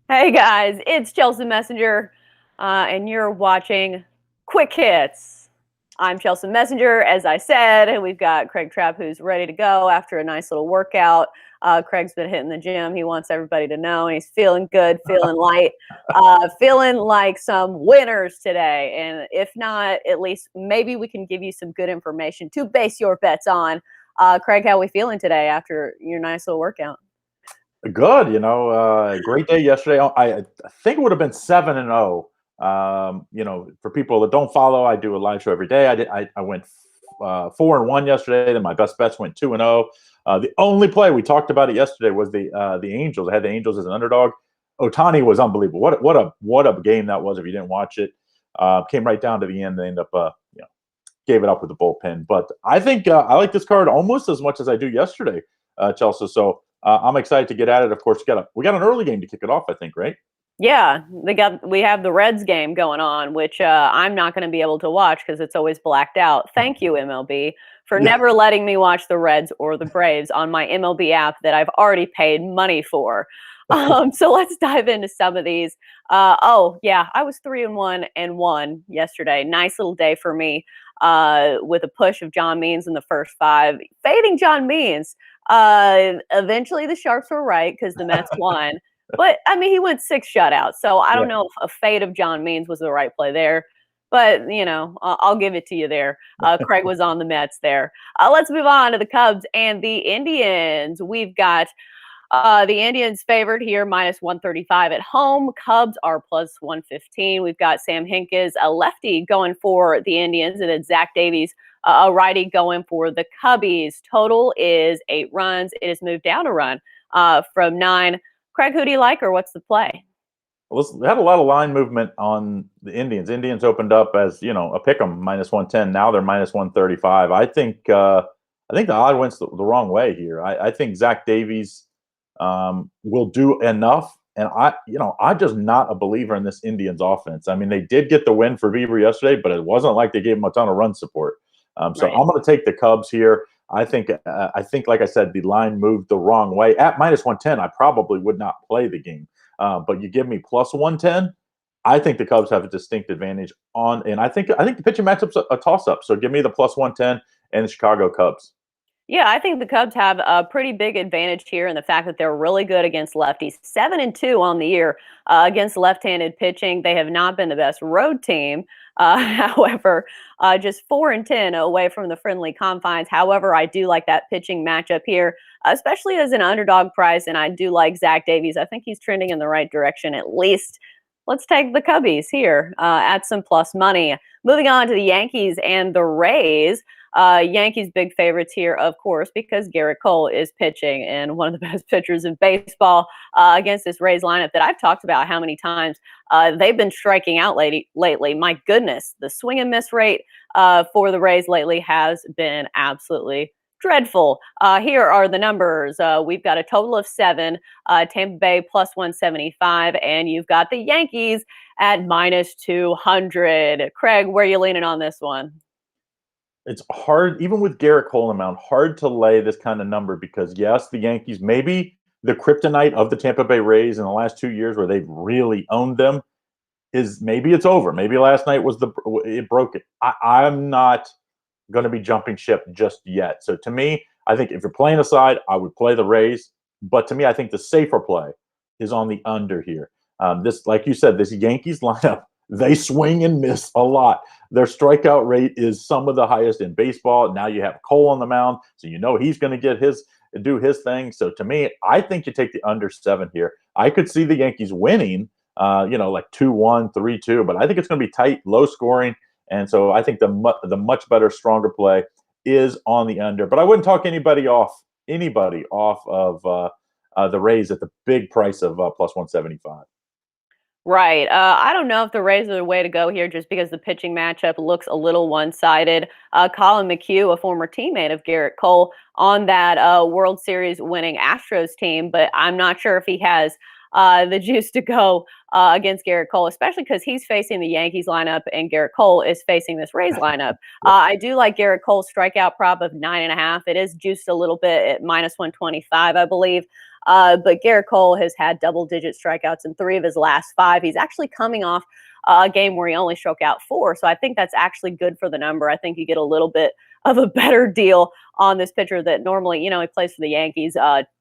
Hey guys, it's Chelsea Messenger, and you're watching Quick Hits. I'm Chelsea Messenger, as I said, and we've got Craig Trapp who's ready to go after a nice little workout. Craig's been hitting the gym. He wants everybody to know, and he's feeling good, feeling light, feeling like some winners today. And if not, at least maybe we can give you some good information to base your bets on. Craig, how are we feeling today after your nice little workout? Good, great day yesterday. I think it would have been 7-0. For people that don't follow, I do a live show every day. I went 4-1 yesterday. Then my best bets went 2-0. The only play we talked about it yesterday was the Angels. I had the Angels as an underdog. Otani was unbelievable. What a game that was! If you didn't watch it, came right down to the end. They end up gave it up with the bullpen. But I think I like this card almost as much as I do yesterday, Chelsea. So I'm excited to get at it. Of course, we got an early game to kick it off, I think, right? Yeah, we have the Reds game going on, which I'm not going to be able to watch because it's always blacked out. Thank you, MLB, for Yeah. never letting me watch the Reds or the Braves on my MLB app that I've already paid money for. So let's dive into some of these. Oh yeah, I was 3-1 yesterday. Nice little day for me. With a push of John Means in the first five, fading John Means. Eventually, the Sharks were right because the Mets won. But I mean, he went 6 shutouts, so I Yeah. don't know if a fade of John Means was the right play there. But I'll give it to you there. Craig was on the Mets there. Let's move on to the Cubs and the Indians. We've got the Indians favored here, minus 135 at home. Cubs are plus 115. We've got Sam Hinkes, a lefty, going for the Indians, and then Zach Davies, a righty, going for the Cubbies. Total is 8 runs. It has moved down a run from 9. Craig, who do you like, or what's the play? Well, we had a lot of line movement on the Indians. Indians opened up as a pick 'em minus 110. Now they're minus 135. I think the odd went the wrong way here. I think Zach Davies will do enough. And I'm just not a believer in this Indians offense. I mean, they did get the win for Bieber yesterday, but it wasn't like they gave him a ton of run support. So Right. I'm going to take the Cubs here. I think, like I said, the line moved the wrong way. At minus 110, I probably would not play the game. But you give me plus 110, I think the Cubs have a distinct advantage on, and I think the pitching matchup's a toss up. So give me the plus 110 and the Chicago Cubs. Yeah, I think the Cubs have a pretty big advantage here in the fact that they're really good against lefties. 7-2 on the year against left-handed pitching. They have not been the best road team. However, just 4-10 away from the friendly confines. However, I do like that pitching matchup here, especially as an underdog price, and I do like Zach Davies. I think he's trending in the right direction at least. Let's take the Cubbies here at some plus money. Moving on to the Yankees and the Rays. Yankees big favorites here, of course, because Garrett Cole is pitching and one of the best pitchers in baseball against this Rays lineup that I've talked about how many times they've been striking out lately. My goodness, the swing and miss rate for the Rays lately has been absolutely dreadful. Here are the numbers. We've got a total of 7, Tampa Bay plus 175, and you've got the Yankees at minus 200. Craig, where are you leaning on this one? It's hard, even with Garrett Cole amount, hard to lay this kind of number because yes, the Yankees, maybe the kryptonite of the Tampa Bay Rays in the last 2 years where they've really owned them is maybe it's over. Maybe last night was it broke it. I'm not going to be jumping ship just yet. So to me, I think if you're playing a side, I would play the Rays. But to me, I think the safer play is on the under here. This, like you said, this Yankees lineup, they swing and miss a lot. Their strikeout rate is some of the highest in baseball. Now you have Cole on the mound, so you know he's going to do his thing. So to me, I think you take the under 7 here. I could see the Yankees winning, like 2-1, 3-2, but I think it's going to be tight, low scoring. And so I think the much better, stronger play is on the under. But I wouldn't talk anybody off of the Rays at the big price of plus 175. Right. I don't know if the Rays are the way to go here just because the pitching matchup looks a little one-sided. Colin McHugh, a former teammate of Garrett Cole, on that World Series winning Astros team, but I'm not sure if he has the juice to go against Garrett Cole, especially because he's facing the Yankees lineup and Garrett Cole is facing this Rays lineup. I do like Garrett Cole's strikeout prop of 9.5. It is juiced a little bit at minus 125, I believe. But Garrett Cole has had double-digit strikeouts in 3 of his last 5. He's actually coming off a game where he only struck out 4, so I think that's actually good for the number. I think you get a little bit of a better deal on this pitcher that normally, he plays for the Yankees,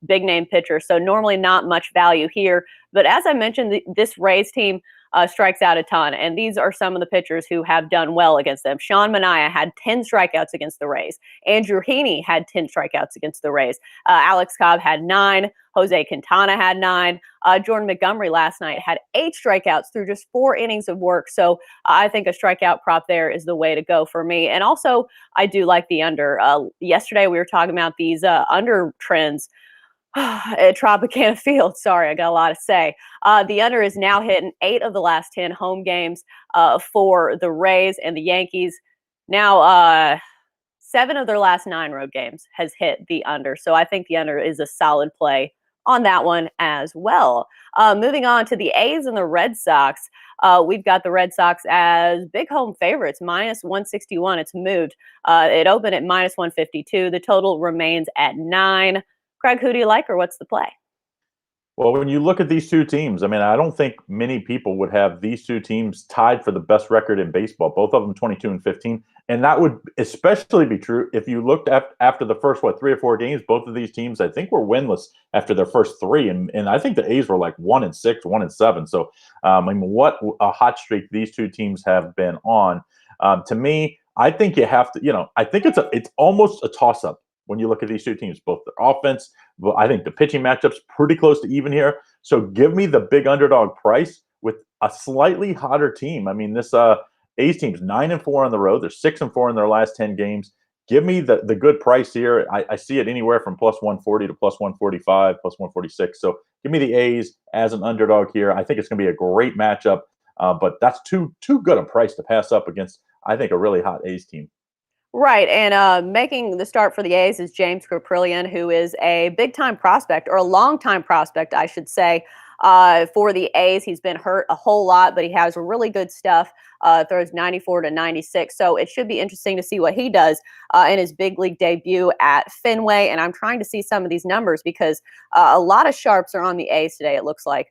big name pitcher, so normally not much value here. But as I mentioned, this Rays team strikes out a ton, and these are some of the pitchers who have done well against them. Sean Manaea had 10 strikeouts against the Rays. Andrew Heaney had 10 strikeouts against the Rays. Alex Cobb had 9. Jose Quintana had 9. Jordan Montgomery last night had 8 strikeouts through just 4 innings of work. So I think a strikeout prop there is the way to go for me. And also, I do like the under. Yesterday, we were talking about these under trends at Tropicana Field. Sorry, I got a lot to say. The under is now hitting 8 of the last 10 home games for the Rays and the Yankees. Now, 7 of their last 9 road games has hit the under. So I think the under is a solid play on that one as well. Moving on to the A's and the Red Sox. We've got the Red Sox as big home favorites, minus 161. It's moved. It opened at minus 152. The total remains at 9. Craig, who do you like, or what's the play? Well, when you look at these two teams, I mean, I don't think many people would have these two teams tied for the best record in baseball, both of them 22 and 15. And that would especially be true if you looked at after the first, 3 or 4 games. Both of these teams, I think, were winless after their first 3. And I think the A's were like 1-6, 1-7. So, I mean, what a hot streak these two teams have been on. To me, I think you have to, I think it's almost a toss-up when you look at these two teams, both their offense. Well, I think the pitching matchup's pretty close to even here. So give me the big underdog price with a slightly hotter team. I mean, this A's team's 9-4 on the road. They're 6-4 in their last 10 games. Give me the good price here. I see it anywhere from plus 140 to plus 145, plus 146. So give me the A's as an underdog here. I think it's going to be a great matchup, but that's too good a price to pass up against, I think, a really hot A's team. Right, and making the start for the A's is James Kaprielian, who is a big-time prospect, or a long-time prospect, I should say, for the A's. He's been hurt a whole lot, but he has really good stuff. Throws 94 to 96, so it should be interesting to see what he does in his big league debut at Fenway. And I'm trying to see some of these numbers because a lot of sharps are on the A's today, it looks like.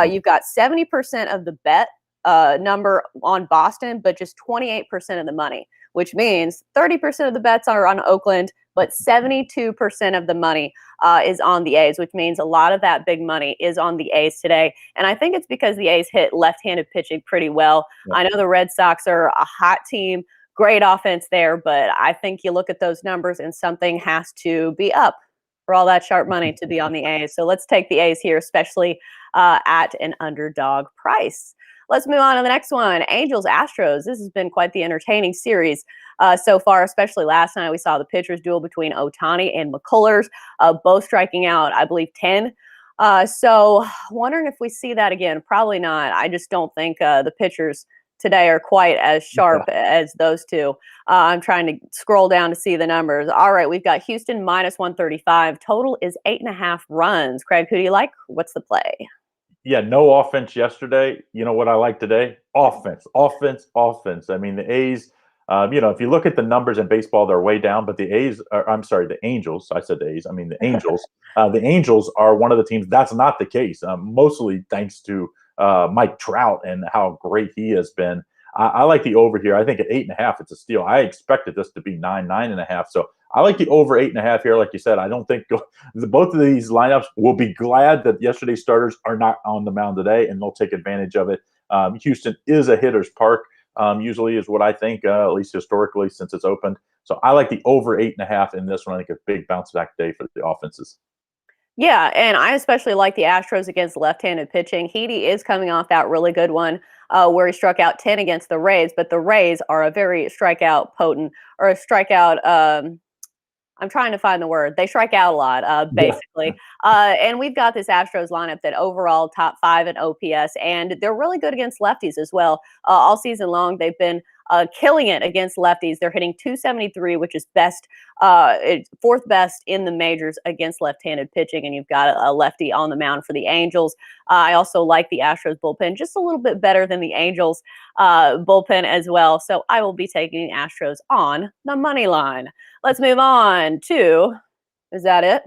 You've got 70% of the bet number on Boston, but just 28% of the money, which means 30% of the bets are on Oakland, but 72% of the money is on the A's, which means a lot of that big money is on the A's today. And I think it's because the A's hit left-handed pitching pretty well. Yeah. I know the Red Sox are a hot team, great offense there, but I think you look at those numbers and something has to be up for all that sharp money to be on the A's. So let's take the A's here, especially at an underdog price. Let's move on to the next one. Angels, Astros. This has been quite the entertaining series so far, especially last night. We saw the pitchers duel between Ohtani and McCullers, both striking out, I believe, 10. So wondering if we see that again. Probably not. I just don't think the pitchers today are quite as sharp as those two. I'm trying to scroll down to see the numbers. All right, we've got Houston minus 135. Total is 8.5 runs. Craig, who do you like? What's the play? Yeah, no offense yesterday. You know what I like today? Offense. I mean, the A's, if you look at the numbers in baseball, they're way down, but the Angels, I said the A's, I mean the Angels. The Angels are one of the teams that's not the case, mostly thanks to Mike Trout and how great he has been. I like the over here. I think at 8.5, it's a steal. I expected this to be 9.5. So I like the over 8.5 here. Like you said, I don't think both of these lineups will be glad that yesterday's starters are not on the mound today, and they'll take advantage of it. Houston is a hitter's park, usually is what I think, at least historically since it's opened. So I like the over 8.5 in this one. I think a big bounce back day for the offenses. Yeah, and I especially like the Astros against left-handed pitching. Heaney is coming off that really good one where he struck out 10 against the Rays, but the Rays are a very strikeout potent, or a strikeout I'm trying to find the word. They strike out a lot, basically. And we've got this Astros lineup that overall top 5 in OPS, and they're really good against lefties as well. All season long, they've been killing it against lefties. They're hitting 273, which is best, 4th best in the majors against left-handed pitching, and you've got a lefty on the mound for the Angels. I also like the Astros bullpen just a little bit better than the Angels bullpen as well, so I will be taking the Astros on the money line. Let's move on to, is that it?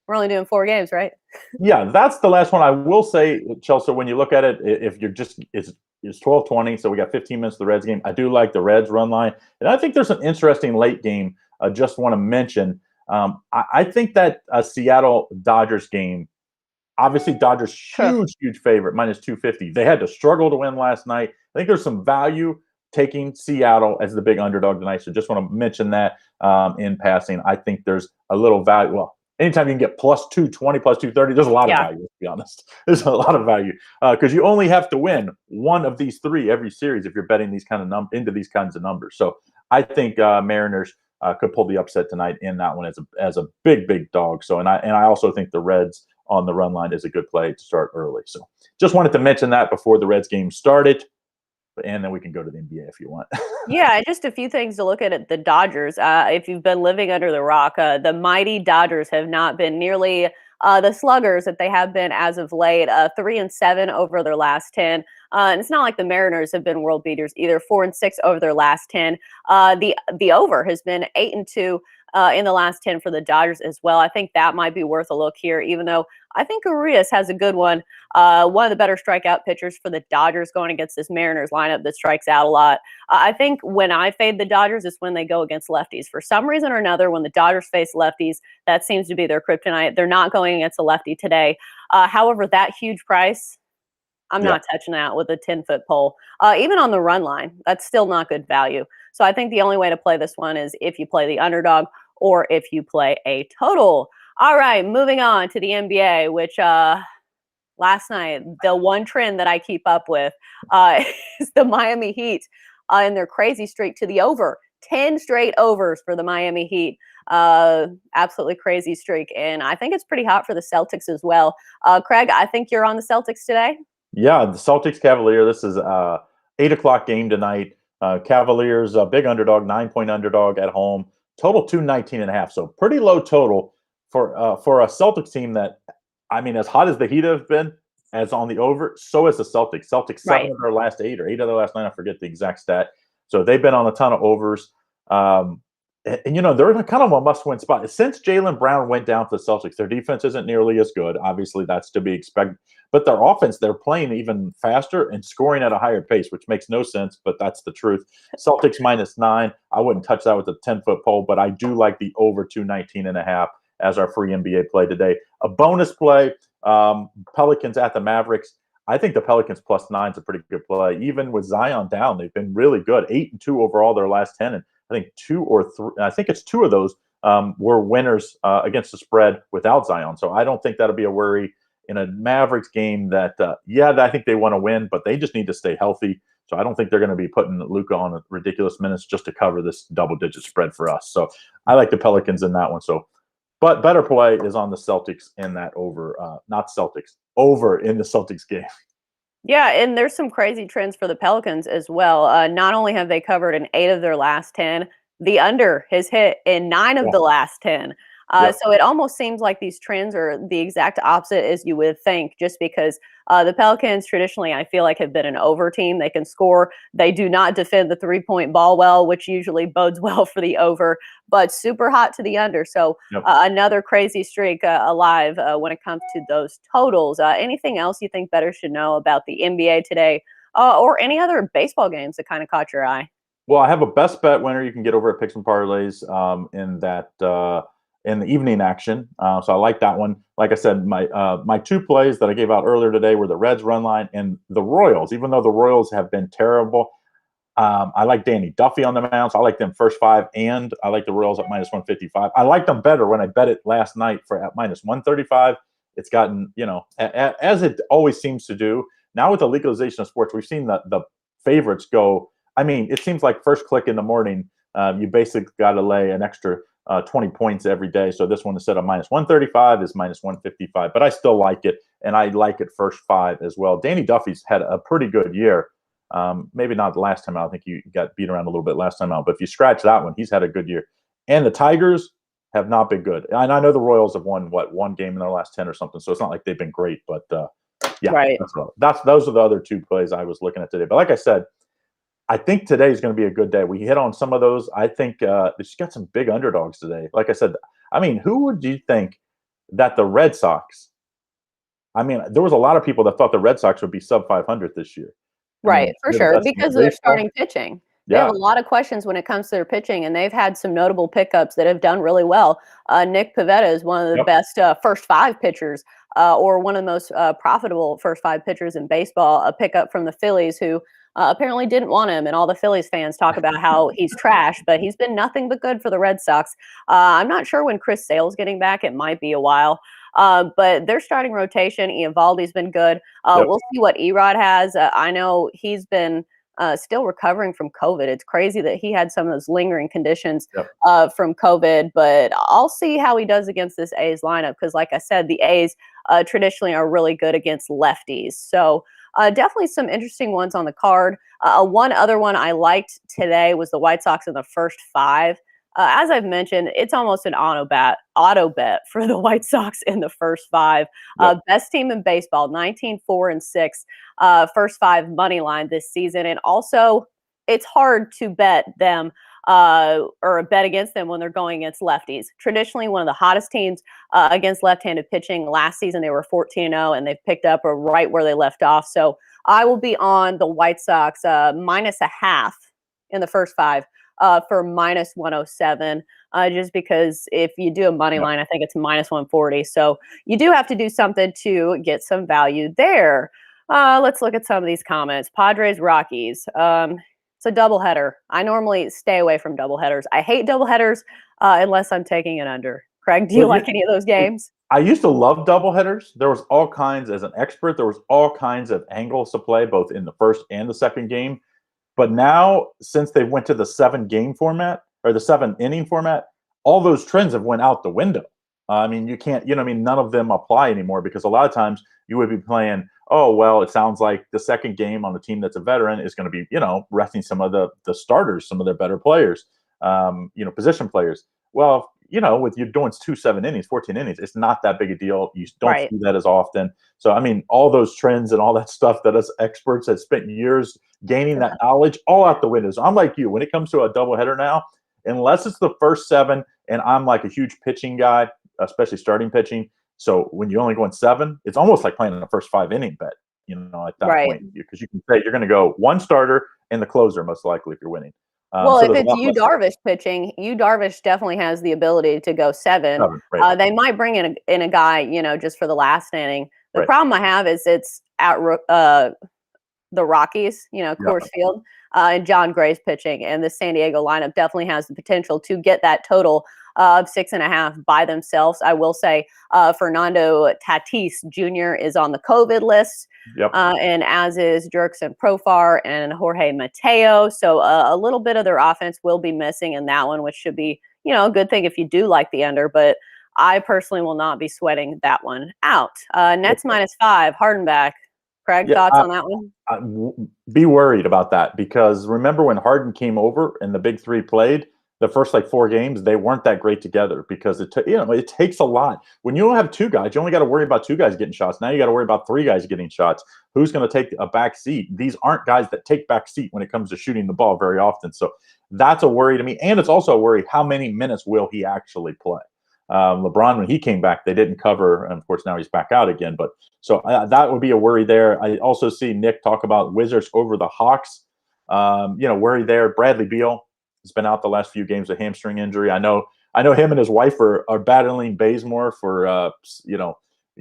We're only doing 4 games, right? Yeah, that's the last one. I will say, Chelsea, when you look at it, if you're just it's 12:20, so we got 15 minutes of the Reds game. I do like the Reds run line, and I think there's an interesting late game. I just want to mention. I think that Seattle Dodgers game. Obviously, Dodgers huge favorite -250. They had to struggle to win last night. I think there's some value taking Seattle as the big underdog tonight. So just want to mention that in passing. I think there's a little value. Well, anytime you can get +220, +230, there's a lot of value, let's be honest. There's a lot of value because you only have to win one of these three every series if you're betting these kind of into these kinds of numbers. So I think Mariners could pull the upset tonight in that one as a big dog. So and I also think the Reds on the run line is a good play to start early. So just wanted to mention that before the Reds game started. And then we can go to the NBA if you want. Yeah, just a few things to look at the Dodgers. If you've been living under the rock, the mighty Dodgers have not been nearly the sluggers that they have been as of late. 3-7 over their last 10. And it's not like the Mariners have been world beaters either. 4-6 over their last 10. The over has been 8-2 in the last 10 for the Dodgers as well. I think that might be worth a look here, even though I think Urias has a good one. One of the better strikeout pitchers for the Dodgers going against this Mariners lineup that strikes out a lot. I think when I fade the Dodgers is when they go against lefties. For some reason or another, when the Dodgers face lefties, that seems to be their kryptonite. They're not going against a lefty today. However, that huge price, I'm not touching that with a 10-foot pole. Even on the run line, that's still not good value. So I think the only way to play this one is if you play the underdog or if you play a total. All right, moving on to the NBA, which last night, the one trend that I keep up with is the Miami Heat and their crazy streak to the over. 10 straight overs for the Miami Heat. Absolutely crazy streak. And I think it's pretty hot for the Celtics as well. Craig, I think you're on the Celtics today. Yeah, the Celtics Cavalier. This is 8 o'clock game tonight. Cavaliers, a big underdog, 9-point underdog at home. Total 219.5. So pretty low total for a Celtics team that, I mean, as hot as the Heat have been, as on the over, so is the Celtics. Celtics 7 of their last 8 or 8 of their last 9. I forget the exact stat. So they've been on a ton of overs. And they're in a kind of a must-win spot. Since Jaylen Brown went down for the Celtics, their defense isn't nearly as good. Obviously, that's to be expected. But their offense, they're playing even faster and scoring at a higher pace, which makes no sense, but that's the truth. Celtics -9. I wouldn't touch that with a 10-foot pole, but I do like the over 219.5 as our free NBA play today. A bonus play, Pelicans at the Mavericks. I think the Pelicans +9 is a pretty good play. Even with Zion down, they've been really good. 8-2 overall their last 10, and I think 2 or 3. I think it's 2 of those were winners against the spread without Zion. So I don't think that'll be a worry in a Mavericks game. That I think they want to win, but they just need to stay healthy. So I don't think they're going to be putting Luka on ridiculous minutes just to cover this double-digit spread for us. So I like the Pelicans in that one. So, but better play is on the Celtics in that over, not Celtics, over in the Celtics game. Yeah, and there's some crazy trends for the Pelicans as well. Not only have they covered in 8 of their last 10, the under has hit in 9 of the last 10. So it almost seems like these trends are the exact opposite as you would think, just because the Pelicans traditionally, I feel like, have been an over team. They can score. They do not defend the three-point ball well, which usually bodes well for the over, but super hot to the under. So another crazy streak alive when it comes to those totals. Anything else you think better should know about the NBA today or any other baseball games that kind of caught your eye? Well, I have a best bet winner you can get over at Picks and Parlays in that in the evening action. So I like that one. Like I said, my 2 plays that I gave out earlier today were the Reds run line and the Royals. Even though the Royals have been terrible, I like Danny Duffy on the mound. So I like them first 5, and I like the Royals at -155. I liked them better when I bet it last night for at -135. It's gotten, as it always seems to do. Now with the legalization of sports, we've seen the favorites go. I mean, it seems like first click in the morning, you basically got to lay an extra 20 points every day. So this one, instead of -135, is -155. But I still like it, and I like it first 5 as well. Danny Duffy's had a pretty good year. Maybe not the last time out. I think you got beat around a little bit last time out. But if you scratch that one, he's had a good year. And the Tigers have not been good. And I know the Royals have won, 1 game in their last 10 or something. So it's not like they've been great. But, those are the other 2 plays I was looking at today. But like I said, I think today is going to be a good day. We hit on some of those. I think she's got some big underdogs today. Like I said, I mean, who would you think that the Red Sox, I mean, there was a lot of people that thought the Red Sox would be sub 500 this year. I Right, mean, for they're the sure, best team in because of their baseball. starting pitching. They have Yeah. a lot of questions when it comes to their pitching, and they've had some notable pickups that have done really well. Nick Pivetta is one of the Yep. best first five pitchers, or one of the most profitable first five pitchers in baseball. A pickup from the Phillies, who apparently didn't want him, and all the Phillies fans talk about how he's trash, but he's been nothing but good for the Red Sox. I'm not sure when Chris Sale's getting back; it might be a while. But their starting rotation, Eovaldi's been good. Yep. We'll see what Erod has. I know he's been still recovering from COVID. It's crazy that he had some of those lingering conditions Yep. from COVID, but I'll see how he does against this A's lineup because, like I said, the A's traditionally are really good against lefties. So definitely some interesting ones on the card. One other one I liked today was the White Sox in the first five. As I've mentioned, it's almost an auto bet for the White Sox in the first five. Yep. Best team in baseball, 19-4-6, first five money line this season. And also, it's hard to bet them or bet against them when they're going against lefties. Traditionally, one of the hottest teams against left-handed pitching. Last season, they were 14-0, and they've picked up right where they left off. So I will be on the White Sox minus a half in the first five. For minus 107, just because if you do a money line, I think it's minus 140. So you do have to do something to get some value there. Let's look at some of these comments. Padres, Rockies. It's a doubleheader. I normally stay away from doubleheaders. I hate doubleheaders unless I'm taking it under. Craig, do you like any of those games? I used to love doubleheaders. There was all kinds, as an expert, there was all kinds of angles to play, both in the first and the second game. But now, since they went to the 7-game format or the 7-inning format, all those trends have went out the window. I mean, you can't, none of them apply anymore because a lot of times you would be playing, oh, well, it sounds like the second game on the team that's a veteran is going to be, resting some of the starters, some of their better players, position players. Well, with you doing 2 7 innings, 14 innings, it's not that big a deal. You don't see that as often. So, I mean, all those trends and all that stuff that us experts have spent years gaining that knowledge, all out the window. So I'm like you. When it comes to a doubleheader now, unless it's the first 7, and I'm like a huge pitching guy, especially starting pitching. So when you're only going 7, it's almost like playing in the first 5-inning bet, at that point. Because you can say you're going to go one starter and the closer, most likely, if you're winning. Well, if it's Yu Darvish pitching, Yu Darvish definitely has the ability to go 7. Right. They might bring in a guy, just for the last inning. The problem I have is it's at the Rockies, Coors Field, and John Gray's pitching. And the San Diego lineup definitely has the potential to get that total of 6.5 by themselves. I will say Fernando Tatis Jr. is on the COVID list. And as is Jurickson Profar and Jorge Mateo. So a little bit of their offense will be missing in that one, which should be, a good thing if you do like the under. But I personally will not be sweating that one out. Nets minus 5, Hardenback. Craig, thoughts on that one? Be worried about that because remember when Harden came over and the big three played, the first 4 games, they weren't that great together because it takes a lot. When you don't have 2 guys, you only got to worry about 2 guys getting shots. Now you got to worry about 3 guys getting shots. Who's going to take a back seat? These aren't guys that take back seat when it comes to shooting the ball very often. So that's a worry to me. And it's also a worry, how many minutes will he actually play? LeBron, when he came back, they didn't cover. And of course, now he's back out again. But so that would be a worry there. I also see Nick talk about Wizards over the Hawks. Worry there. Bradley Beal has been out the last few games with hamstring injury. I know him and his wife are battling Bazemore for,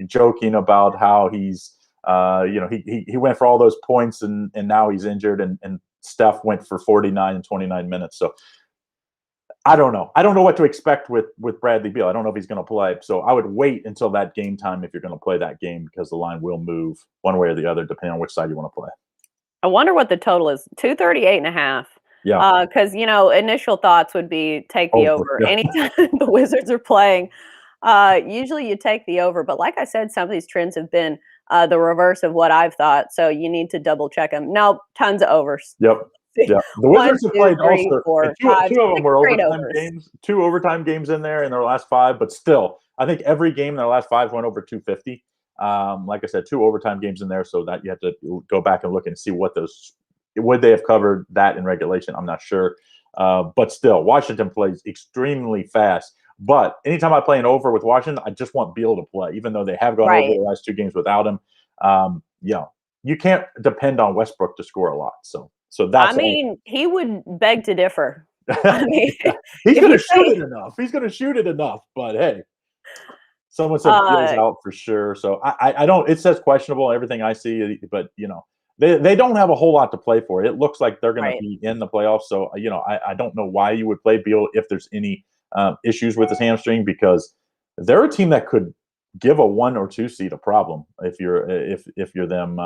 joking about how he's, he went for all those points and now he's injured and Steph went for 49 and 29 minutes. So I don't know. I don't know what to expect with Bradley Beal. I don't know if he's going to play. So I would wait until that game time if you're going to play that game because the line will move one way or the other depending on which side you want to play. I wonder what the total is. 238.5. Yeah. Because, initial thoughts would be take the over. Yeah. Anytime the Wizards are playing, usually you take the over. But like I said, some of these trends have been the reverse of what I've thought. So you need to double check them. No, tons of overs. Yep. Yeah, the Wizards have played 3, also. 4, Two 5, of them were overtime overs. games. 2 overtime games in there in their last 5, but still, I think every game in their last 5 went over 250. Like I said, 2 overtime games in there, so that you have to go back and look and see what those would they have covered that in regulation. I'm not sure, but still, Washington plays extremely fast. But anytime I play an over with Washington, I just want Beal to play, even though they have gone over the last 2 games without him. You can't depend on Westbrook to score a lot. So I that's mean, he would beg to differ. I mean, he's if going to you shoot say it enough. He's going to shoot it enough. But hey, someone said Beal's out for sure. So I don't. It says questionable. Everything I see, but they don't have a whole lot to play for. It looks like they're going to be in the playoffs. So I don't know why you would play Beal if there's any issues with his hamstring, because they're a team that could give a 1 or 2 seed a problem if you're them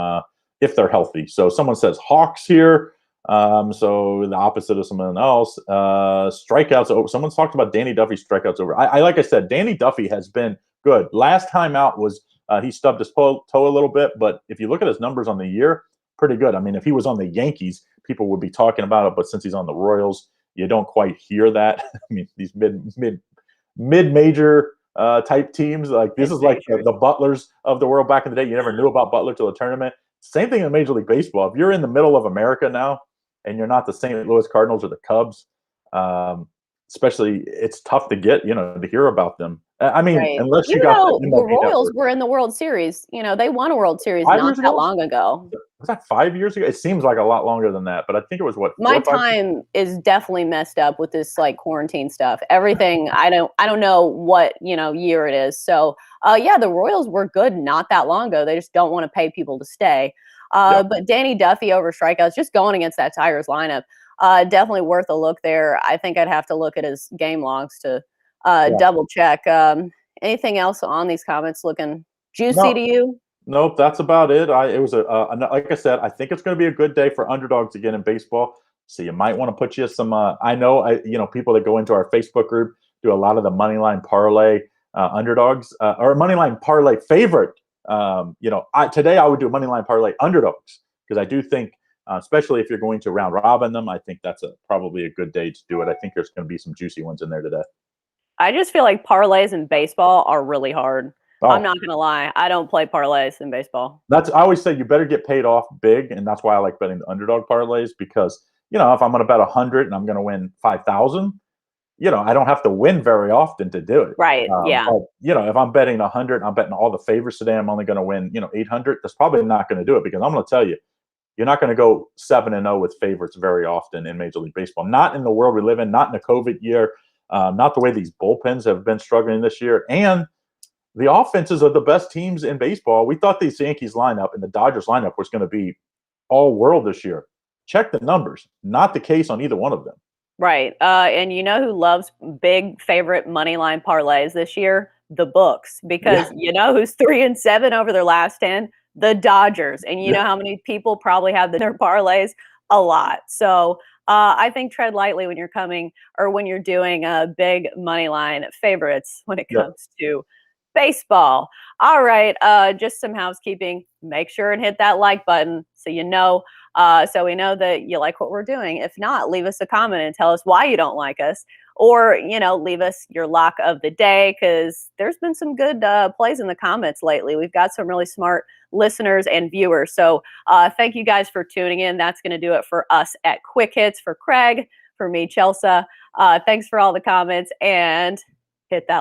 if they're healthy. So someone says Hawks here. So the opposite of someone else. Strikeouts over. Someone's talked about Danny Duffy strikeouts over. I like I said, Danny Duffy has been good. Last time out was he stubbed his toe a little bit, but if you look at his numbers on the year, pretty good. I mean, if he was on the Yankees, people would be talking about it, but since he's on the Royals, you don't quite hear that. I mean, these mid-major type teams, like this is like the Butlers of the world back in the day. You never knew about Butler till the tournament. Same thing in Major League Baseball. If you're in the middle of America now and you're not the St. Louis Cardinals or the Cubs, especially, it's tough to get, to hear about them. I mean, unless you got the Royals were in the World Series, they won a World Series not that long ago. Was that 5 years ago? It seems like a lot longer than that, but I think it was what? My time is definitely messed up with this quarantine stuff. Everything I don't know what year it is. So the Royals were good not that long ago. They just don't want to pay people to stay. But Danny Duffy over strikeouts, just going against that Tigers lineup, definitely worth a look there. I think I'd have to look at his game logs to double check. Anything else on these comments looking juicy to you? Nope, that's about it. It was like I said, I think it's going to be a good day for underdogs again in baseball. So you might want to put you some. I know, people that go into our Facebook group do a lot of the money line parlay underdogs or money line parlay favorite. Today I would do money line parlay underdogs because I do think, especially if you're going to round robin them, I think that's probably a good day to do it. I think there's going to be some juicy ones in there today. I just feel like parlays in baseball are really hard. Oh. I'm not going to lie. I don't play parlays in baseball. I always say you better get paid off big, and that's why I like betting the underdog parlays because, if I'm going to bet 100 and I'm going to win 5,000, I don't have to win very often to do it. Right, yeah. But, if I'm betting 100 and I'm betting all the favorites today, I'm only going to win, 800. That's probably not going to do it because I'm going to tell you, you're not going to go 7-0 with favorites very often in Major League Baseball. Not in the world we live in, not in the COVID year, not the way these bullpens have been struggling this year. And the offenses are the best teams in baseball. We thought the Yankees lineup and the Dodgers lineup was going to be all world this year. Check the numbers. Not the case on either one of them. Right. And you know who loves big favorite money line parlays this year? The books. Because you know who's 3-7 over their last 10? The Dodgers. And you know how many people probably have their parlays? A lot. So I think tread lightly when you're when you're doing big money line favorites when it comes to baseball. All right. Just some housekeeping. Make sure and hit that like button so we know that you like what we're doing. If not, leave us a comment and tell us why you don't like us, or leave us your lock of the day, because there's been some good plays in the comments lately. We've got some really smart listeners and viewers. So thank you guys for tuning in. That's going to do it for us at Quick Hits. For Craig, for me, Chelsea. Thanks for all the comments, and hit that